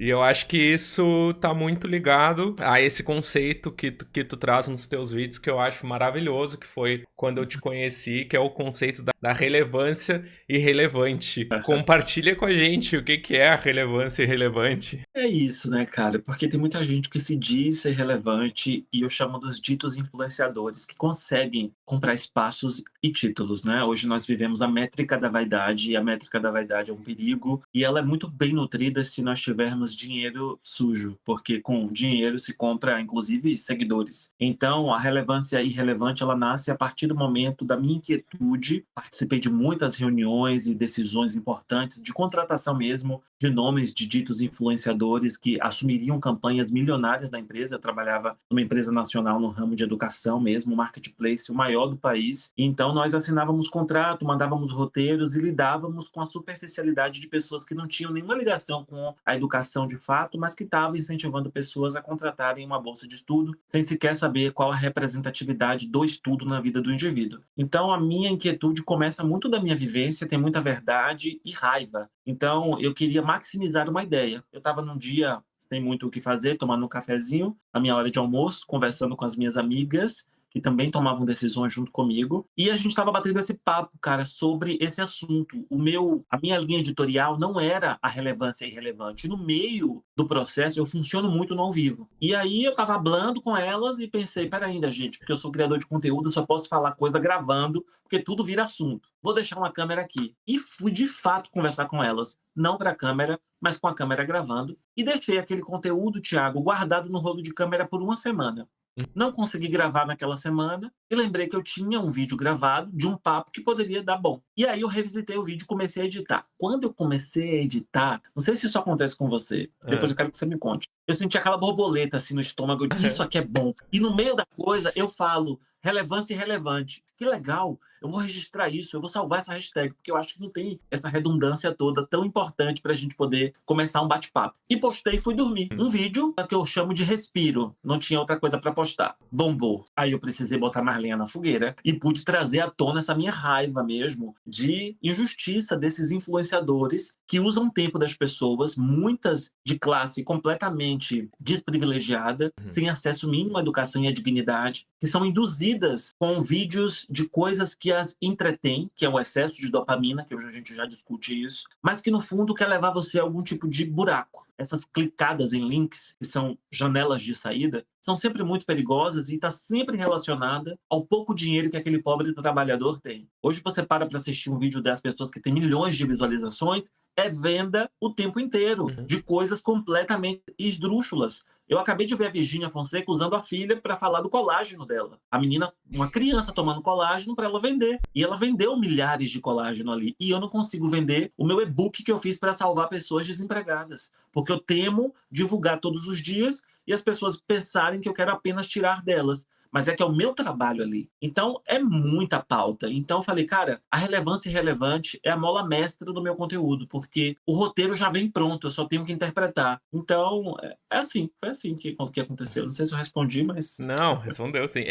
E eu acho que isso tá muito ligado a esse conceito que tu traz nos teus vídeos, que eu acho maravilhoso, que foi quando eu te conheci, que é o conceito da relevância irrelevante. Compartilha com a gente o que é a relevância irrelevante. É isso, né, cara? Porque tem muita gente que se diz ser relevante e eu chamo dos ditos influenciadores que conseguem comprar espaços e títulos, né? Hoje nós vivemos a métrica da vaidade e a métrica da vaidade é um perigo e ela é muito bem nutrida se nós tivermos dinheiro sujo, porque com dinheiro se compra, inclusive, seguidores. Então, a relevância irrelevante, ela nasce a partir do momento da minha inquietude. Participei de muitas reuniões e decisões importantes de contratação mesmo de nomes de ditos influenciadores que assumiriam campanhas milionárias da empresa. Eu trabalhava numa empresa nacional no ramo de educação mesmo, um marketplace, o maior do país. Então, nós assinávamos contrato, mandávamos roteiros e lidávamos com a superficialidade de pessoas que não tinham nenhuma ligação com a educação de fato, mas que estavam incentivando pessoas a contratarem uma bolsa de estudo, sem sequer saber qual a representatividade do estudo na vida do indivíduo. Então, a minha inquietude começa muito da minha vivência, tem muita verdade e raiva. Então, eu queria maximizar uma ideia. Eu estava num dia sem muito o que fazer, tomando um cafezinho, na minha hora de almoço, conversando com as minhas amigas, que também tomavam decisões junto comigo, e a gente estava batendo esse papo, cara, sobre esse assunto. A minha linha editorial não era a relevância irrelevante. No meio do processo, eu funciono muito no ao vivo. E aí eu estava hablando com elas e pensei, peraí ainda, gente, porque eu sou criador de conteúdo, eu só posso falar coisa gravando, porque tudo vira assunto. Vou deixar uma câmera aqui. E fui de fato conversar com elas, não para a câmera, mas com a câmera gravando, e deixei aquele conteúdo, Thiago, guardado no rolo de câmera por uma semana. Não consegui gravar naquela semana e lembrei que eu tinha um vídeo gravado de um papo que poderia dar bom. E aí eu revisitei o vídeo e comecei a editar. Quando eu comecei a editar, não sei se isso acontece com você, depois Ah. eu quero que você me conte. Eu senti aquela borboleta assim no estômago, isso aqui é bom. E no meio da coisa eu falo relevância irrelevante. Que legal, eu vou registrar isso, eu vou salvar essa hashtag, porque eu acho que não tem essa redundância toda tão importante para a gente poder começar um bate-papo. E postei e fui dormir. Um vídeo que eu chamo de respiro, não tinha outra coisa para postar. Bombou. Aí eu precisei botar mais lenha na fogueira e pude trazer à tona essa minha raiva mesmo de injustiça desses influenciadores que usam o tempo das pessoas, muitas de classe completamente desprivilegiada, sem acesso mínimo à educação e à dignidade, que são induzidas com vídeos de coisas que as entretêm, que é o excesso de dopamina, que hoje a gente já discute isso, mas que no fundo quer levar você a algum tipo de buraco. Essas clicadas em links, que são janelas de saída, são sempre muito perigosas e está sempre relacionada ao pouco dinheiro que aquele pobre trabalhador tem. Hoje você para assistir um vídeo das pessoas que têm milhões de visualizações, é venda o tempo inteiro Uhum. de coisas completamente esdrúxulas. Eu acabei de ver a Virgínia Fonseca usando a filha para falar do colágeno dela. A menina, uma criança tomando colágeno para ela vender. E ela vendeu milhares de colágeno ali. E eu não consigo vender o meu e-book que eu fiz para salvar pessoas desempregadas. Porque eu temo divulgar todos os dias e as pessoas pensarem que eu quero apenas tirar delas. Mas é que é o meu trabalho ali. Então, é muita pauta. Então, eu falei, cara, a relevância irrelevante é a mola mestra do meu conteúdo, porque o roteiro já vem pronto, eu só tenho que interpretar. Então, é assim, foi assim que aconteceu. Não sei se eu respondi, mas Não, respondeu sim.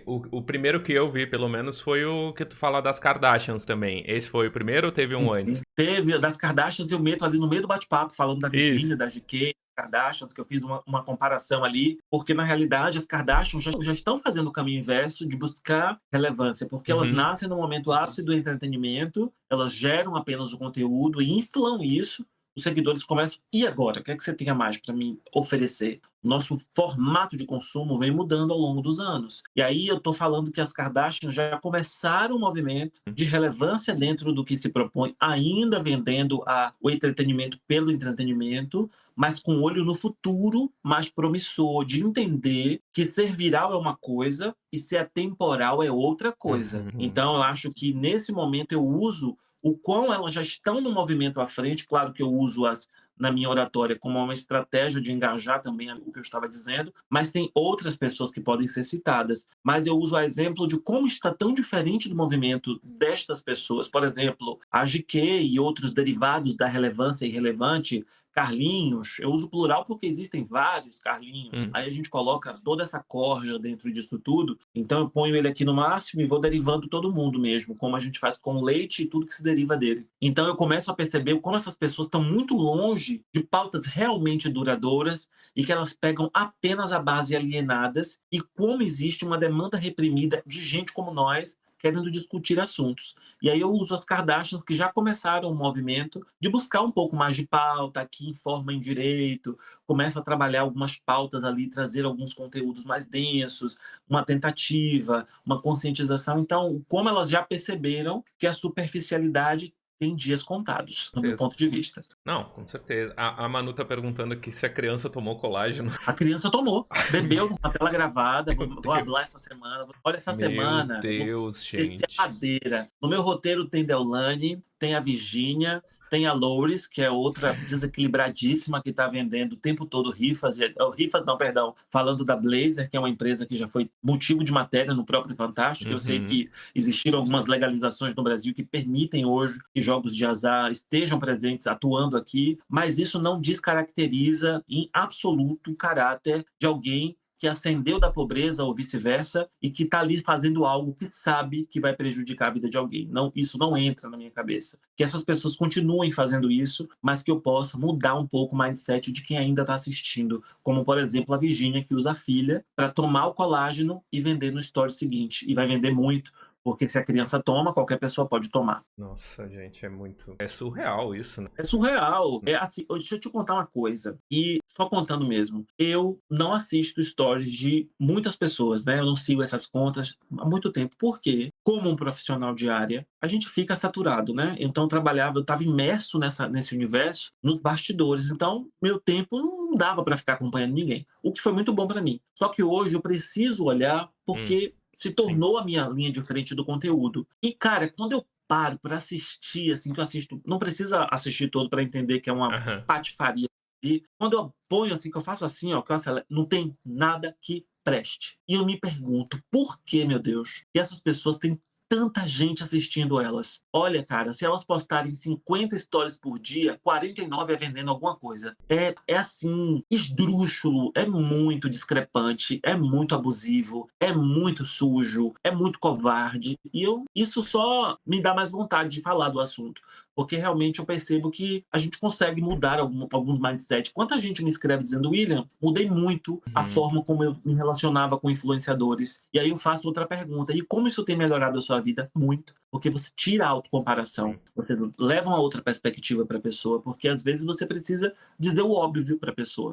O primeiro que eu vi, pelo menos, foi o que tu fala das Kardashians também. Esse foi o primeiro ou teve um antes? teve das Kardashians, eu meto ali no meio do bate-papo, falando da Isso. Virgínia, da GK, Kardashians, que eu fiz uma comparação ali, porque na realidade as Kardashians já estão fazendo o caminho inverso de buscar relevância, porque elas Uhum. nascem no momento ápice do entretenimento, elas geram apenas o conteúdo e inflam isso, os seguidores começam, e agora? O que é que você tem a mais para me oferecer? Nosso formato de consumo vem mudando ao longo dos anos. E aí eu estou falando que as Kardashians já começaram um movimento de relevância dentro do que se propõe, ainda vendendo o entretenimento pelo entretenimento, mas com olho no futuro mais promissor, de entender que ser viral é uma coisa e ser atemporal é outra coisa. Uhum. Então eu acho que nesse momento eu uso o quão elas já estão no movimento à frente, claro que eu uso-as na minha oratória como uma estratégia de engajar também o que eu estava dizendo, mas tem outras pessoas que podem ser citadas. Mas eu uso o exemplo de como está tão diferente do movimento destas pessoas. Por exemplo, a GQ e outros derivados da relevância irrelevante Carlinhos, eu uso plural porque existem vários Carlinhos. Hum. Aí a gente coloca toda essa corja dentro disso tudo. Então eu ponho ele aqui no máximo e vou derivando todo mundo mesmo, como a gente faz com leite e tudo que se deriva dele. Então eu começo a perceber como essas pessoas estão muito longe de pautas realmente duradouras e que elas pegam apenas a base alienadas e como existe uma demanda reprimida de gente como nós querendo discutir assuntos. E aí eu uso as Kardashians, que já começaram o movimento de buscar um pouco mais de pauta, aqui informa em direito, começa a trabalhar algumas pautas ali, trazer alguns conteúdos mais densos, uma tentativa, uma conscientização. Então, como elas já perceberam que a superficialidade tem dias contados, no meu ponto de vista. Não, com certeza. A Manu tá perguntando aqui se a criança tomou colágeno. A criança tomou, bebeu numa tela gravada, Meu vou hablar Deus. essa semana. Olha, essa Meu semana, eu vou Deus, descer a gente. madeira. No meu roteiro tem Deolane, tem a Virgínia, tem a Loures, que é outra desequilibradíssima que está vendendo o tempo todo rifas, rifas não, perdão, falando da Blazer, que é uma empresa que já foi motivo de matéria no próprio Fantástico. Eu sei Uhum. que existiram algumas legalizações no Brasil que permitem hoje que jogos de azar estejam presentes, atuando aqui, mas isso não descaracteriza em absoluto o caráter de alguém que ascendeu da pobreza ou vice-versa e que está ali fazendo algo que sabe que vai prejudicar a vida de alguém. Não, isso não entra na minha cabeça. Que essas pessoas continuem fazendo isso, mas que eu possa mudar um pouco o mindset de quem ainda está assistindo. Como, por exemplo, a Virgínia, que usa a filha para tomar o colágeno e vender no story seguinte. E vai vender muito, porque se a criança toma, qualquer pessoa pode tomar. Nossa, gente, é muito. É surreal isso, né? É surreal. É assim, deixa eu te contar uma coisa, e só contando mesmo. Eu não assisto stories de muitas pessoas, né? Eu não sigo essas contas há muito tempo. Por quê? Como um profissional de área, a gente fica saturado, né? Então eu estava imerso nesse universo, nos bastidores. Então, meu tempo não dava para ficar acompanhando ninguém. O que foi muito bom para mim. Só que hoje eu preciso olhar porque se Sim. tornou a minha linha de frente do conteúdo. E, cara, quando eu paro para assistir, assim, que eu assisto, não precisa assistir todo para entender que é uma Aham. patifaria. E quando eu ponho assim, que eu faço assim, ó, que eu acelero, não tem nada que preste. E eu me pergunto, por que, meu Deus, que essas pessoas têm tanta gente assistindo elas? Olha, cara, se elas postarem 50 stories por dia, 49 é vendendo alguma coisa. É assim, esdrúxulo, é muito discrepante, é muito abusivo, é muito sujo, é muito covarde. E isso só me dá mais vontade de falar do assunto. Porque realmente eu percebo que a gente consegue mudar alguns mindset. Quanta gente me escreve dizendo, William, mudei muito a Uhum. forma como eu me relacionava com influenciadores. E aí eu faço outra pergunta, e como isso tem melhorado a sua vida? Muito. Porque você tira a autocomparação, Sim. você leva uma outra perspectiva para a pessoa, porque às vezes você precisa dizer o óbvio para a pessoa.